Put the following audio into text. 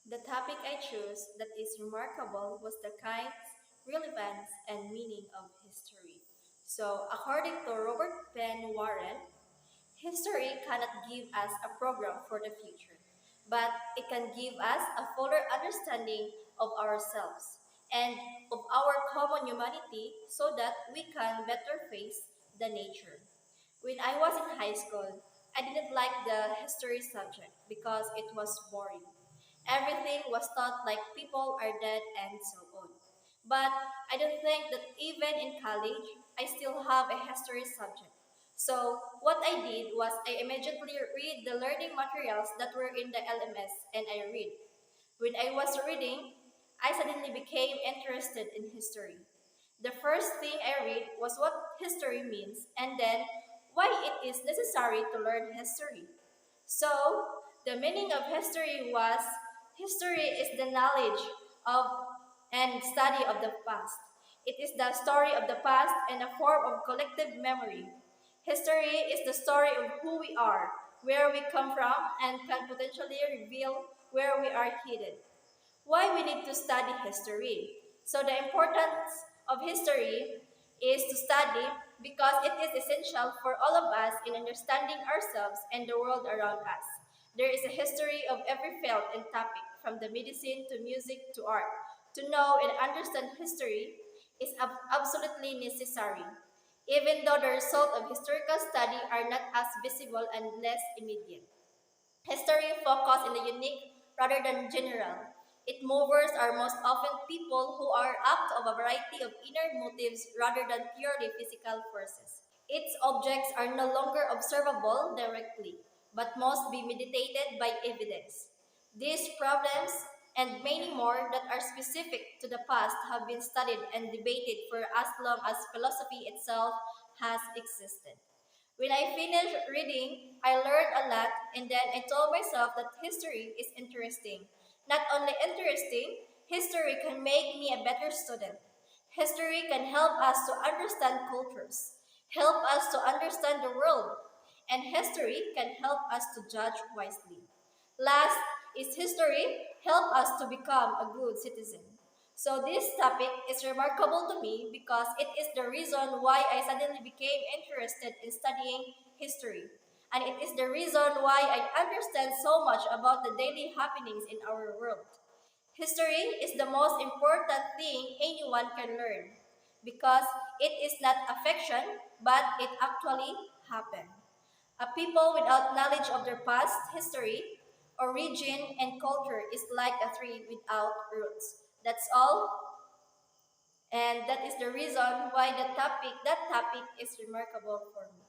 The topic I chose that is remarkable was the kinds, relevance, and meaning of history. So, according to Robert Penn Warren, history cannot give us a program for the future, but it can give us a fuller understanding of ourselves and of our common humanity so that we can better face the nature. When I was in high school, I didn't like the history subject because it was boring. Everything was taught like people are dead and so on. But I don't think that even in college, I still have a history subject. So what I did was I immediately read the learning materials that were in the LMS and I read. When I was reading, I suddenly became interested in history. The first thing I read was what history means and then why it is necessary to learn history. So, the meaning of history was history is the knowledge of and study of the past. It is the story of the past and a form of collective memory. History is the story of who we are, where we come from, and can potentially reveal where we are headed. Why we need to study history? So the importance of history is to study because it is essential for all of us in understanding ourselves and the world around us. There is a history of every field and topic, from the medicine to music to art. To know and understand history is absolutely necessary, even though the results of historical study are not as visible and less immediate. History focuses on the unique rather than general. Its movers are most often people who are apt of a variety of inner motives rather than purely physical forces. Its objects are no longer observable directly, but must be meditated by evidence. These problems and many more that are specific to the past have been studied and debated for as long as philosophy itself has existed. When I finished reading, I learned a lot, and then I told myself that history is interesting. Not only interesting, history can make me a better student. History can help us to understand cultures, help us to understand the world, and history can help us to judge wisely. Last is history help us to become a good citizen. So this topic is remarkable to me because it is the reason why I suddenly became interested in studying history. And it is the reason why I understand so much about the daily happenings in our world. History is the most important thing anyone can learn because it is not a fiction, but it actually happened. A people without knowledge of their past history, origin, and culture is like a tree without roots. That's all, and that is the reason why that topic is remarkable for me.